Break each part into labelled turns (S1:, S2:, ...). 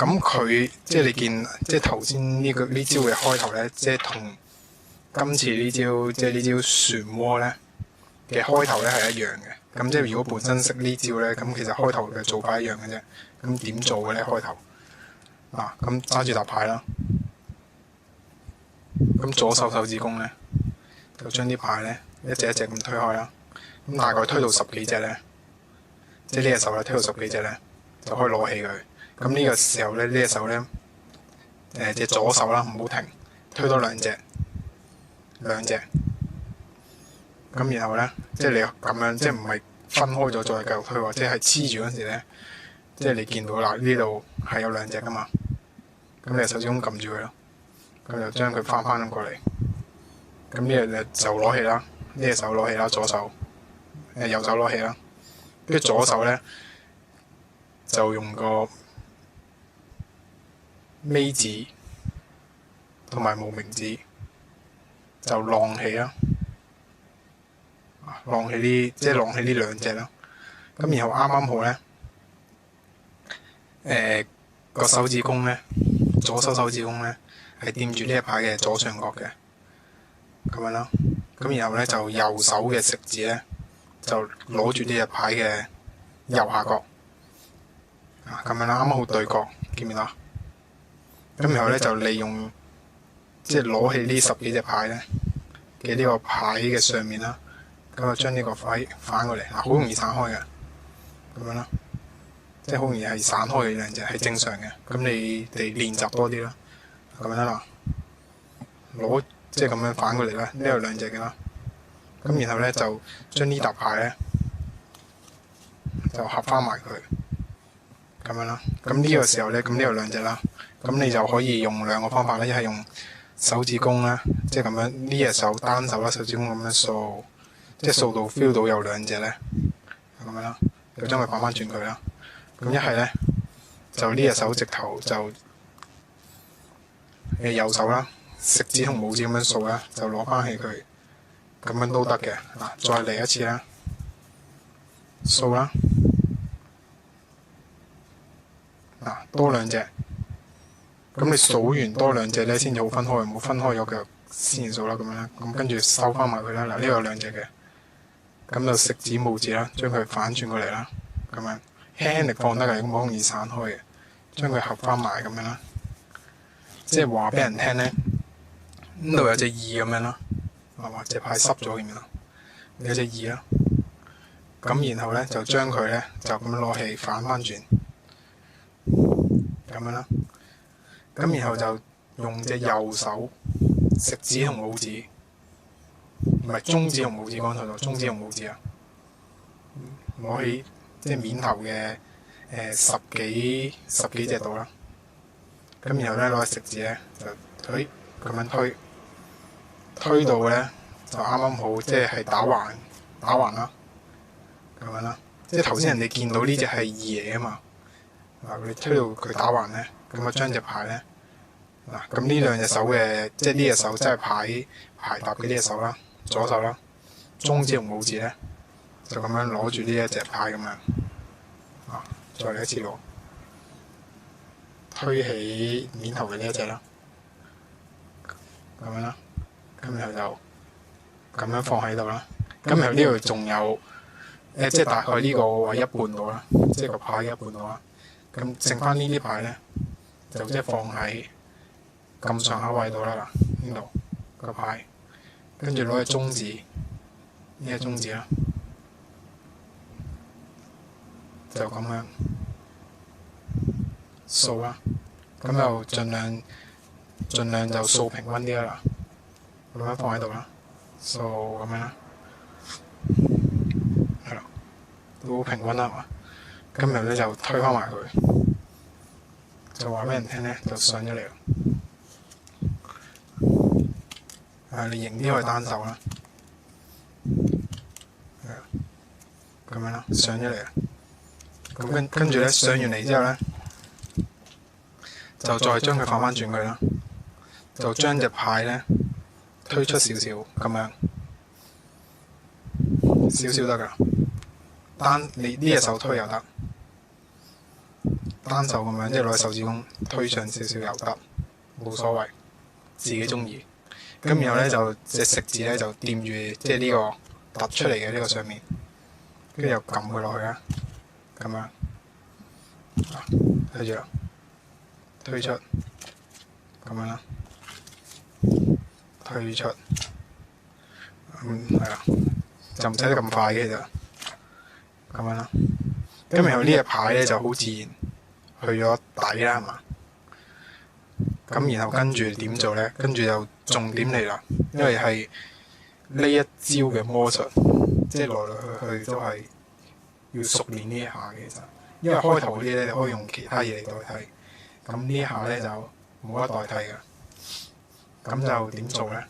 S1: 咁佢即係你見，即係頭先呢招嘅開頭咧，即係同今次呢招即係呢招漩渦咧嘅開頭咧係一樣嘅。咁即係如果本身識呢招咧，咁其實開頭嘅做法一樣嘅啫。咁點做嘅咧？開頭嗱，咁揸住沓牌啦，咁左手指公咧就將啲牌咧一隻一隻咁推開啦。咁大概推到10幾隻咧，即係呢隻手咧推到10幾隻咧，就可以攞起佢。咁呢個時候咧，呢隻手咧，隻左手啦，唔好停，推多兩隻。咁然後咧，即係你咁樣，即係唔係分開咗再繼續推，或者係黐住嗰時咧，即係你見到嗱呢度係有兩隻噶嘛。咁你隻手指公撳住佢咯，咁就將佢翻咁過嚟。咁呢隻就攞起啦，呢隻手攞起啦，左手，右手攞起啦，跟住左手咧就用個尾指同埋無名指就晾起啦，晾起呢兩隻啦。咁然後啱啱好咧，個手指公咧，左手手指公咧係掂住呢一牌嘅左上角嘅，咁樣啦。咁然後咧就右手嘅食指咧就攞住呢隻牌嘅右下角，咁樣啦，啱啱好對角，見唔見到？咁然後咧就利用即係攞起呢10幾隻牌咧嘅呢個牌嘅上面啦，咁就將呢個牌反過嚟，好容易散開嘅，咁樣啦，即係好容易係散開嘅兩隻係正常嘅。咁你哋練習多啲啦，咁樣啦，攞即係咁樣反過嚟啦，呢度兩隻嘅啦。咁然後咧就將呢沓牌咧就合翻埋佢，咁樣啦。咁呢個時候咧，咁呢度兩隻啦。咁你就可以用兩個方法啦，一係用手指公啦，即係咁樣呢隻手單手啦，手指公咁樣掃，即係掃到 feel 到有兩隻咧，咁樣啦，就將佢反翻轉佢啦。咁一係咧就呢隻手直頭就右手啦，食指同拇指咁樣掃啦，就攞翻起佢，咁樣都得嘅。嗱，再嚟一次啦，掃啦，嗱多兩隻。咁你數完多兩隻咧，先至好分開，唔好分開咗腳先數啦，咁樣啦。咁跟住收翻埋佢啦。嗱，呢度有兩隻嘅，咁就食指拇指啦，將佢反轉過嚟啦，咁樣輕輕力放得嘅，咁好容易散開嘅。將佢合翻埋咁樣啦，即係話俾人聽咧，呢度有隻2咁樣啦，係嘛？隻牌濕咗咁樣啦，有隻2啦。咁然後咧就將佢咧就咁樣攞起反翻轉，咁樣啦。咁然後就用隻右手食指同拇指，唔係中指同拇指，剛才就中指同拇指啊，攞起即係面頭嘅十幾隻度啦。咁然後咧攞隻食指咧就咁樣推到咧就啱啱好，即係打橫啦，咁樣啦。即係頭先人哋見到呢隻係2嚟啊嘛，嗱你推到佢打橫咧，咁啊將隻牌咧。嗱，咁呢兩隻手嘅，即係呢隻手即係牌搭嘅呢隻手啦，左手啦，中指同拇指咧，就咁樣攞住呢一隻牌咁樣，再嚟一次攞，推起面頭嘅呢一隻啦，咁樣啦，咁然後就咁樣放喺度啦，咁然後呢度仲有，即係大概呢個位一半度啦，即係個牌一半度啦，咁剩翻呢啲牌咧，就即係放喺咁上下位度啦，嗱呢度個牌，跟住攞隻中指，呢隻中指啦，就咁樣掃啦，咁就盡量就掃平均啲啦，咁樣放喺度啦，掃咁樣啦，係啦，都平均啦嘛，今日咧就推翻埋佢，就話俾人聽咧就上咗嚟啦。你型啲可以單手啦，咁樣啦，上咗嚟啦。咁跟住咧上完嚟之後咧，就再將佢反翻轉佢啦，就將隻牌咧推出少少咁樣，少少得㗎。你呢隻手推又得，單手咁樣，即係攞手指公推上少少又得，冇所謂，自己中意。咁然後咧就隻食指咧就掂住即係呢個突出嚟嘅呢個上面，跟住又撳佢落去啦，咁樣，睇住啦，推出，咁樣啦，推出，係啦，就唔使得咁快嘅其實，咁樣啦。咁然後呢隻牌咧就好自然去咗底啦，係嘛？咁然後跟住點做咧？跟住就重點嚟啦，因為係呢一招嘅魔術，即係來來去去都係要熟練呢一下嘅。其實，因為開頭嗰啲咧你可以用其他嘢嚟代替，咁呢一下咧就冇得代替嘅。咁就點做咧？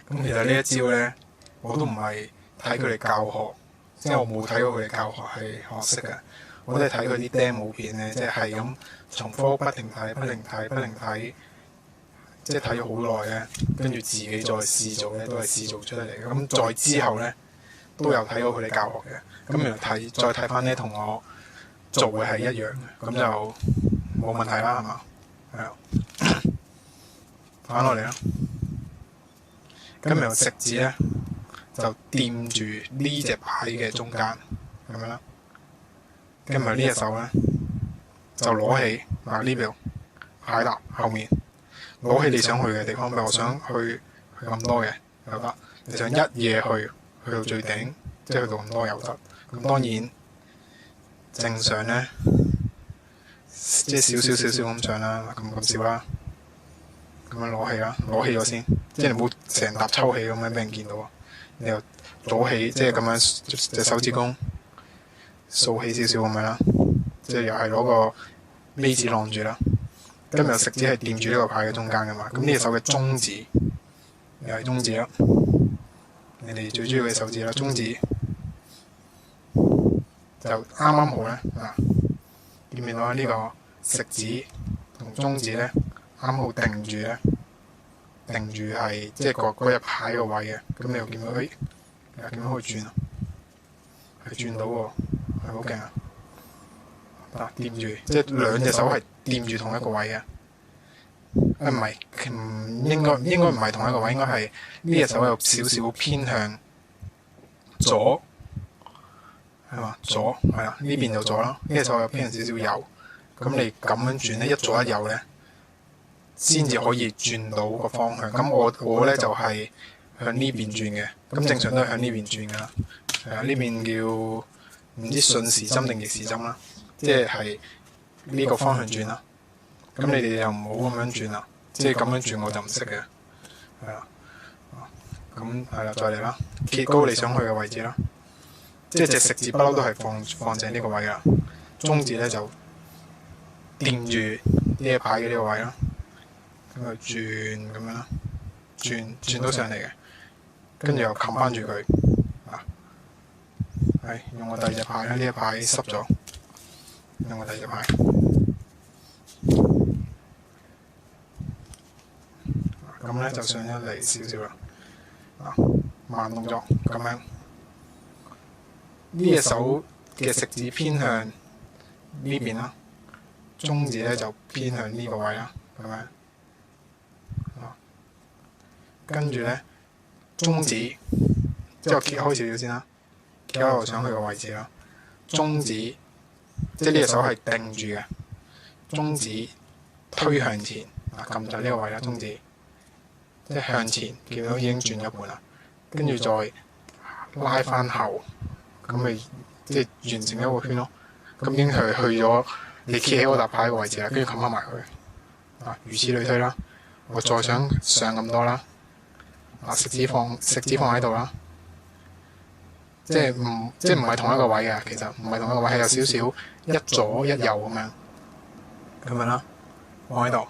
S1: 咁其實呢一招咧，我都唔係睇佢哋教學，即係我冇睇過佢哋教學係學識嘅。我都係睇佢啲 demo 片咧，即係咁重複不停睇、不停睇、不停睇，即係睇咗好耐咧。跟住自己再試做咧，都係試做出嚟嘅。咁再之後咧，都有睇過佢哋教學嘅。咁原來再睇翻咧，同我做嘅係一樣嘅，咁就冇問題啦，係嘛？係啊，反落嚟啦。咁然後食指咧就掂住呢隻牌嘅中間，咁樣啦。跟住呢隻手咧就攞起嗱呢邊牌搭後面，攞起你想去嘅地方。譬如我想去咁多嘅又得，你想一嘢去到最頂，即係去到咁多又得。咁當然正常咧，即係少少咁上啦，咁少啦。咁樣攞起啦，攞起咗先，即係你唔好成沓抽起咁樣俾人見到啊！你又攞起，即係咁樣隻手指公掃起少少咁樣啦，即係又係攞個尾指晾住啦。今日食指係掂住呢個牌嘅中間噶嘛，咁呢隻手嘅中指又係中指啦，你哋最中意嘅手指啦，中指就啱啱好咧嗱，見唔見到呢個食指同中指咧？啱好定住咧，定住係即係嗰隻牌個位嘅，咁你又見到，又見到可以轉啊，係轉到喎，係好勁啊！嗱，掂住，即係兩隻手係掂住同一個位嘅，唔係，應該唔係同一個位，應該係呢隻手有少少偏向左，係嘛？左係啦，呢邊就左啦，呢隻手有偏向少少右，咁你咁樣轉咧，一左一右咧，先至可以轉到個方向。咁我咧就係向呢邊轉嘅，咁正常都係向呢邊轉㗎啦。係啊，呢邊叫唔知順時針定逆時針啦，即係呢個方向轉啦。咁你哋又唔好咁樣轉啦，即係咁樣轉我就唔識嘅。係啦，咁係啦，再嚟啦，揭高你想去嘅位置啦，即係隻食指不嬲都係放正呢個位㗎。中指咧就掂住呢一排嘅呢個位啦。咁就轉咁樣啦，轉到上嚟嘅，跟住又冚翻住佢，係用我第二隻牌啦，呢一牌濕咗，用我第二隻牌，咁咧就上咗嚟少少啦，慢動作咁樣，呢隻手嘅食指偏向呢邊啦，中指咧就偏向呢個位啦，咁樣。跟住咧，中指即係我揭開少少先啦，揭開我想去個位置啦。中指即係呢隻手係定住嘅，中指推向前，撳就呢個位啦。中指即係向前，見到已經轉咗半啦。跟住再拉翻後，咁咪即係完成一個圈咯。咁已經係去咗你企喺嗰沓牌嘅位置啦，跟住冚翻埋佢。如此類推啦。我再想上咁多啦。食指放喺度啦，即係唔係同一個位嘅，其實唔係同一個位，係有少少一左一右咁樣啦，放喺度。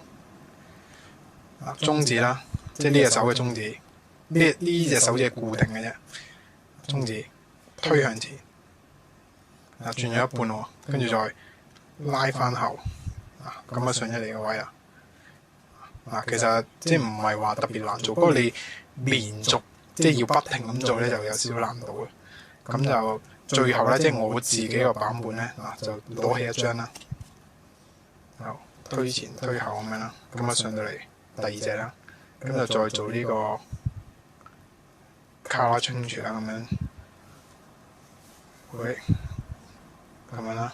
S1: 中指啦，即係呢隻手嘅中指，呢隻手指係固定嘅啫。中指推向前，轉咗一半喎，跟住再拉翻後，咁啊上咗嚟個位啦。其實即係唔係話特別難做，不過你連續即係要不停咁做咧，就有少少難度嘅。咁就最後咧，即係我自己個版本咧，嗱就攞起一張啦，就推前推後咁樣啦，咁啊上到嚟第二隻啦，咁就再做呢個 color change 啦，咁樣，喂，咁樣啦，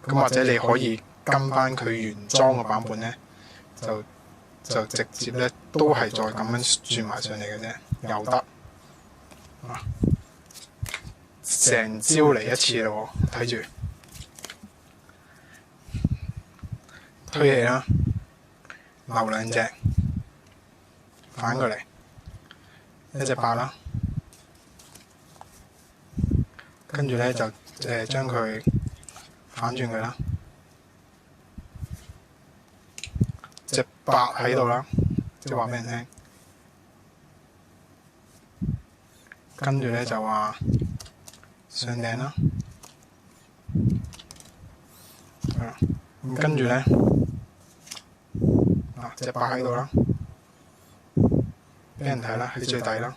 S1: 咁或者你可以跟翻佢原裝嘅版本咧，就直接咧都係再咁樣轉埋上嚟嘅啫，又得啊！成招嚟一次咯喎，睇住推起啦，留兩隻，反過嚟一隻8啦，跟住咧就將佢反轉佢啦，隻8喺度啦，即係話俾人聽，跟住咧就話上頂啦，咁跟住咧隻8喺度啦，俾人睇啦，喺最底啦，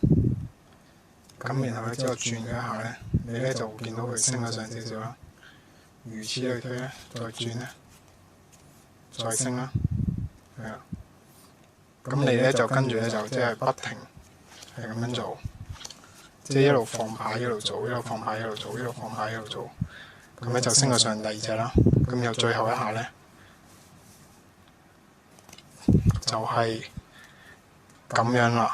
S1: 咁然後咧之後轉佢一下咧，你咧就會見到佢升咗上少少啦，如此類推咧，再轉咧，再升啦，係啦，咁你咧就跟住咧就即係不停係咁樣做。即係一路放牌一路做，一路放牌一路做，一路放牌一路做，咁咧就升到上第二隻啦。咁又最後一下咧，就係咁樣啦。